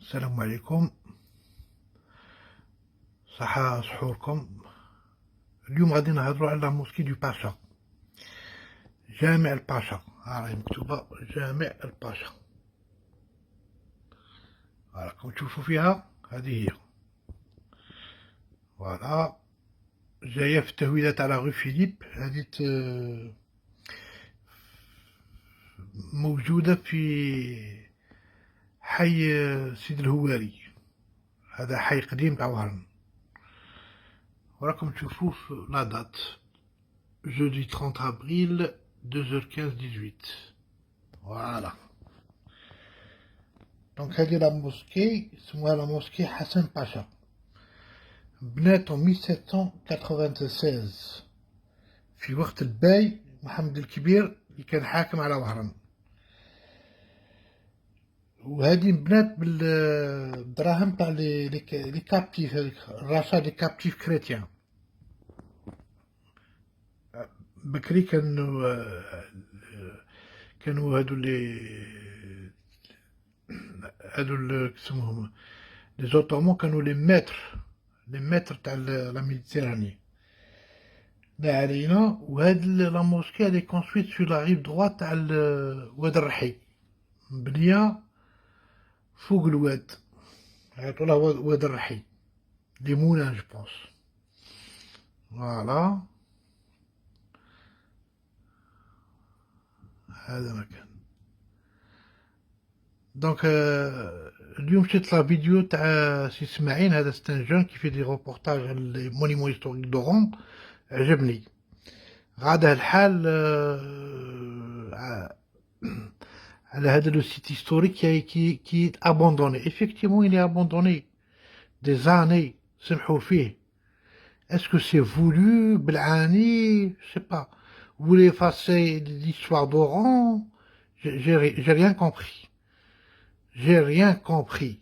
السلام عليكم. صحة سحوركم. اليوم غادي نهضروا على موسكي دو باشا، جامع الباشا. راهي مكتوبة جامع الباشا، راكم تشوفوا فيها. هذه هي، فوالا، جاية في التهويلة تاع لا غو فيليب. هذه موجودة في حي سيد الهواري. هذا حي قديم تاع وهران، وراكم تشوفوه في لا دات jeudi 30 avril 2h15-18. Voilà. Donc هذه لا موسكي اسمها لا موسكي حسن باشا، بنات en 1796 في وقت الباي محمد الكبير اللي كان حاكم على وهران. وهذه بنات بالدراهم تاع لي كابتيف، الراشا لي كابتيف كريتيان. بكري كانوا هادو كسموهم لي زوتومون، كانوا لي ماتر تاع لا ميديتيراني لا علينا. وهاد لا موسكي اللي كونسترويت سو لا ريف دروات تاع واد الرحي، مبنية فوق الواد، عيطولها واد الرحي، لي مولان جو بونس. فوالا، هذا مكان. دونك اليوم شفت لا فيديو تاع سي اسماعيل، هذا ستان جون كي في دي روبورتاج على لي مونيمون هيستوريك دورون، عجبني. غادا الحال على هذا لو سيت هيستوريك كي ابوندوني. افيكتيفمون il est abandonné des années. سمحوا فيه. Est-ce que c'est voulu بالعاني؟ je sais pas. Vous voulez effacer l'histoire d'Oran? J'ai rien compris. J'ai rien compris.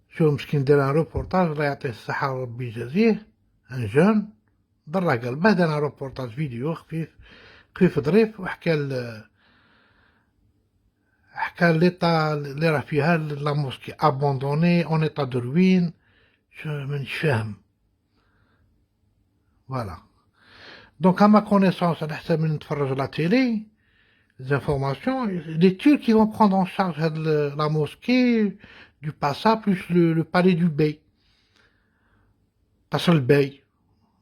شو مسكين دار ان روبورتاج، الله يعطيه الصحة وربي يجازيه، ان جون ضرع قلبه، دار ان روبورتاج فيديو خفيف ظريف، حكى ليطا اللي راه فيها لا موسكي ابوندوني اون ايطا دو روين. مانيش فاهم. فوالا. دونك اما كونيسونس، على حسب من نتفرج لا تيلي زانفورماسيون، لي تورك كي فون بروندر اون شارج هاد لا موسكي دو باسا بلوس لو بالي دو باي، قصر الباي.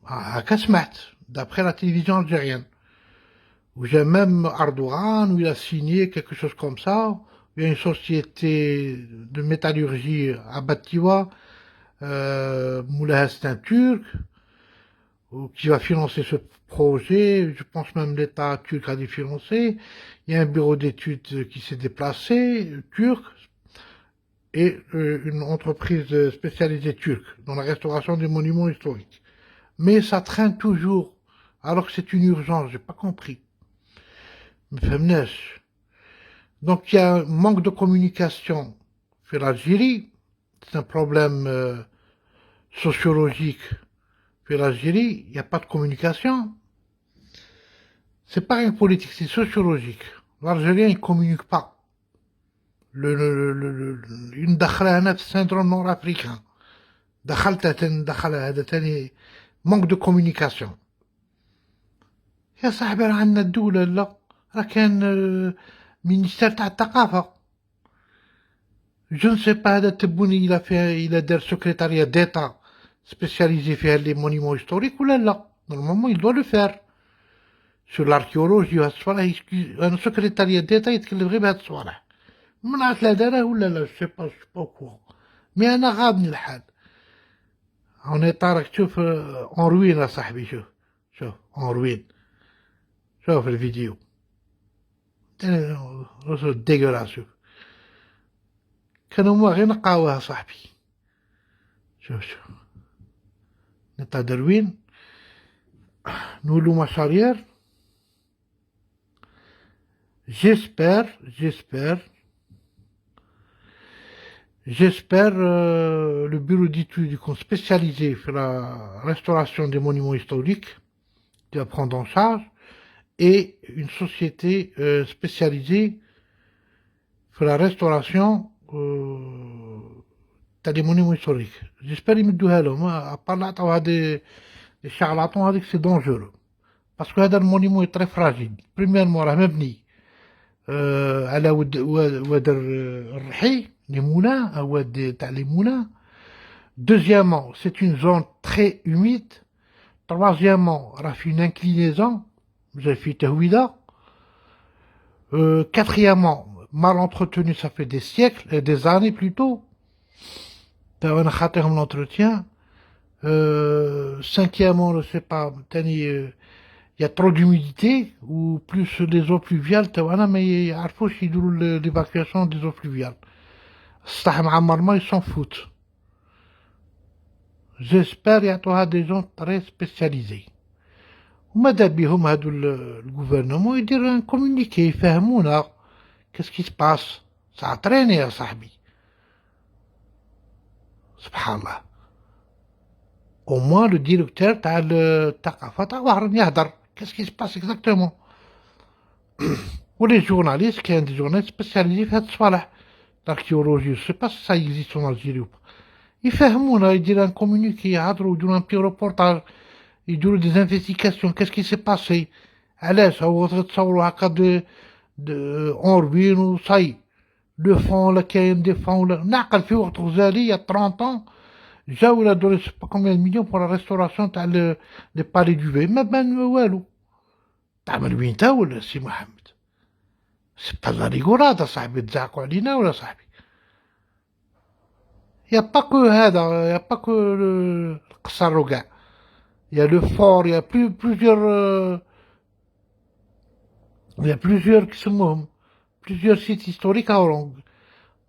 هكا سمعت دابخي لا تيليفزيون الجيريان. وجا ميم Erdogan où il a signé quelque chose comme ça. Il y a une société de métallurgie à Batiwa, Moulay, c'est un Turc, qui va financer ce projet. Je pense même l'État turc a dû financer. Il y a un bureau d'études qui s'est déplacé, turc, et une entreprise spécialisée turque dans la restauration des monuments historiques. Mais ça traîne toujours, alors que c'est une urgence, j'ai pas compris. Donc il y a un manque de communication sur l'Algérie. C'est un problème sociologique sur l'Algérie. Il n'y a pas de communication. C'est pas une politique, c'est sociologique. L'Algérien, il ne communique pas. Une دخلها في syndrome nord-africain. دخلها هذا ثاني manque de communication. يا صاحبي راه عندنا الدولة، لا راه كان مينيستير تاع الثقافة. جو نسي با، هذا تبوني إلا دار سكرتاريا ديتا سبيسياليزي فيها لي مونيمون هيستوريك ولا لا. نورمالمون يل دوا لو فار سور لاركيولوجي وهاد الصوالح. انا سكرتاريا ديتا يتكلم غير بهاد الصوالح. ما نعرف لا دارها ولا لا، جو سي با كوا. مي انا غابني الحال. اون ايطا راك تشوف اون روين اصاحبي. شوف اون روين. شوف الفيديو رسول ديغولاس. شوف كانوا هما غير نقاوها صاحبي. شوف نتا دروين نولو مشارير. J'espère le bureau d'études spécialisé sur la restauration des monuments historiques qui va prendre en charge, et une société spécialisée sur la restauration تاع لي مونيمون هيستوريك جيسبر يمدوها لهم ابار عطاو هادي الشعلاطون هذيك سي دونجورو باسكو هذا المونيمون تري فراجيل بريميرمون راه مبني على واد الرحي لي مولان واد تاع لي مولان. Deuxièmement, c'est une zone très humide. Troisièmement, راه في une inclinaison j'ai fait tahouida. Quatrièmement, mal entretenu, ça fait des siècles et des années plutôt. On a خاطرهم l'entretien. Cinquièmement, je sais pas, il y a trop d'humidité ou plus les eaux pluviales, mais il y a l'évacuation des eaux pluviales. السطح معمر ما ils s'en foutent. J'espère يعطوها des gens très spécialisés. وماذا بهم هادو الجوفرنمون يدير ان كومونيكي يفهمونا كاس كي سباس ساعتريني يا صاحبي سبحان الله. او موان لو ديريكتور تاع الثقافه تاع واحد يهدر كاس كي سباس اكزاكتومون. ولي جورناليست كاين دي جورناليست سبيسياليزي في هاد الصوالح l'archéologie, je sais pas si ça existe en Algérie ou pas. يفهمونا يدير ان كومونيكي يهضروا يديروا ان بي روبورتاج يديروا دي انفستيغاسيون كاس كي سي باسي علاش هو تصوروا هكا اوربين وصاي لو فون ولا كاين دي فون ولا نعقل في وقت غزالي يا 30 جاو ولا دور سي با كومبيان مليون بور لا ريستوراسيون تاع لي بالي دو في ما بان والو تعمل وين تا ولا سي محمد سي با لا ريغوراد صاحبي تزعقوا علينا ولا صاحبي. يا باكو هذا يا باكو القصر وكاع il y a le fort, il y a plusieurs qui sont plusieurs sites historiques à Oran.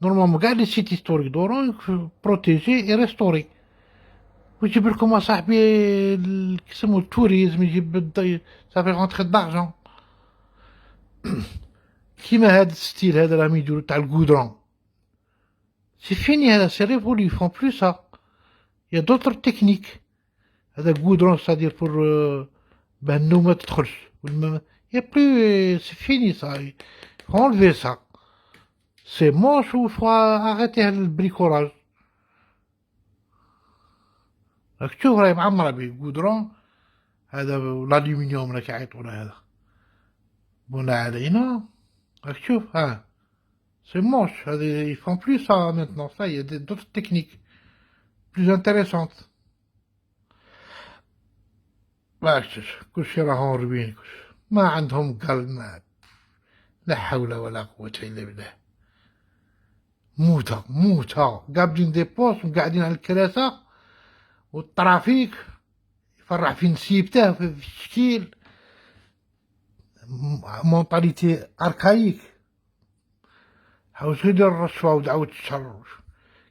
Normalement, les sites historiques d'Oran protégés et restaurés. ويجيب لكم أصاحبي يسموه التوريزم يجيب ça fait rentrer d'argent. كيما هذا الستيل هذا راهم يديروا تاع الجودرون. C'est fini هذا c'est révolu ils font plus ça. Il y a d'autres techniques. هذا goudron c'est-à-dire pour باه النوم ما تدخلش il y a plus c'est fini ça il faut enlever ça c'est moche ou faut arrêter هاد البريكولاج. راك تشوف راهي معمرة بالجودرون هذا الالومنيوم راك يعيطونا هذا بنى علينا راك تشوف ها c'est moche هذا ils font plus ça maintenant ça il y a d'autres techniques plus intéressantes. باش كلشي راهم روين ما عندهم قلب ما لا حول ولا قوة إلا بالله موتة قابلين دي بوست وقاعدين على الكراسة والترافيك يفرح في نسيبته في الشكيل مونطاليتي أركايك حاوش يدير الرشوة ودعوة الشر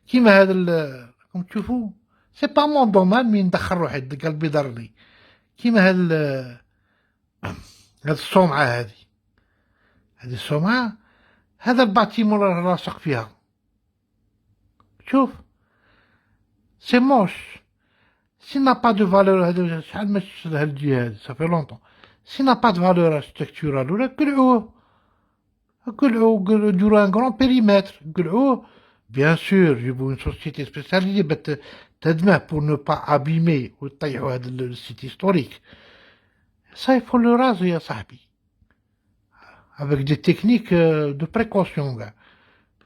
كيما هذا راكم تشوفو سي با مون دومان مين ندخل روحي قلبي ضرني كيما هاد الصومعة هذه الصومعة هذا الباتيمون راه لاصق فيها شوف سي موش سي نا با دو فالور هذا شحال ما شفت هالجهة هذه صافي لونطون سي نا با دو فالور اركتيكتورال ولا قلعوه ديرو ان غران بيريمتر قلعوه بيان سور جيبو اون سوسيتي سبيسياليزي باش تهدمه بور نو با ابيمي ويطيحوا هذا السيت هيستوريك ça il faut le raser يا صاحبي avec des techniques de précaution gars.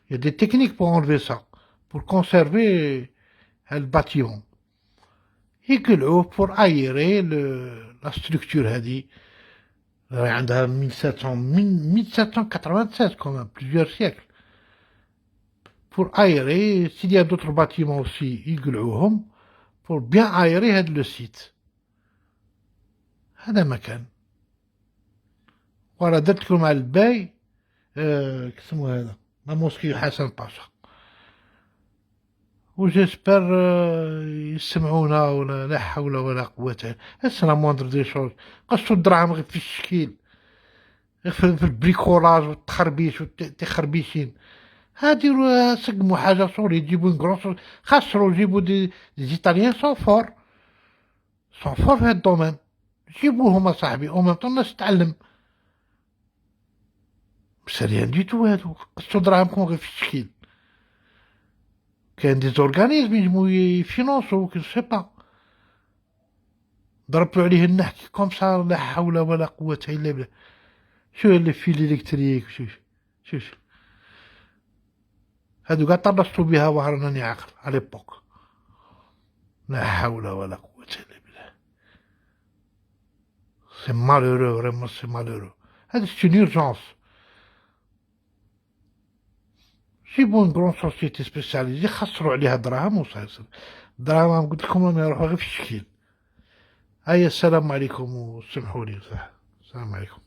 Il y a des techniques pour enlever ça pour conserver le bâtiment يقلعوه pour aérer la structure هذه عندها 1796 quand même plusieurs siècles pour aérer s'il y a d'autres bâtiments aussi يقلعوهم pour bien aérer هذا le site. هذا مكان ورا درت لكم على الباي كسمو هذا لا موسكي حسن باشا وجيسبر يسمعونا ولا لا حول ولا قوة سي لا موندر دي شوز قصوا الدراهم غير في الشكيل في البريكولاج والتخربيش والتخربيشين هاديروا سقموا حاجة صوري يجيبوا كروس خسروا يجيبوا دي ايطاليان سون فور في هاد الدومين جيبوهم اصاحبي او ميم طون الناس تتعلم سي ريان دي تو هادو قصو دراهمكم غير في الشكيل كاين دي زورغانيزم يجمو يفينونسو جو سي با. ضربتو عليه النحك كوم سا لا حول ولا قوة إلا بالله. شو اللي في الإلكتريك شوف هادو قاع طرشتو بها وهرناني عاقل على ليبوك. لا حول ولا قوة إلا بالله. سي مالورو فريمون سي مالورو. هذا سي اون اورجونس. جيبو اون كرون سوسيتي سبيسياليزي يخسروا عليها دراهم وصايصر. دراهم قلت لكم راهم يروحوا غير في الشكل. هيا السلام عليكم وسمحوا لي صح. السلام عليكم.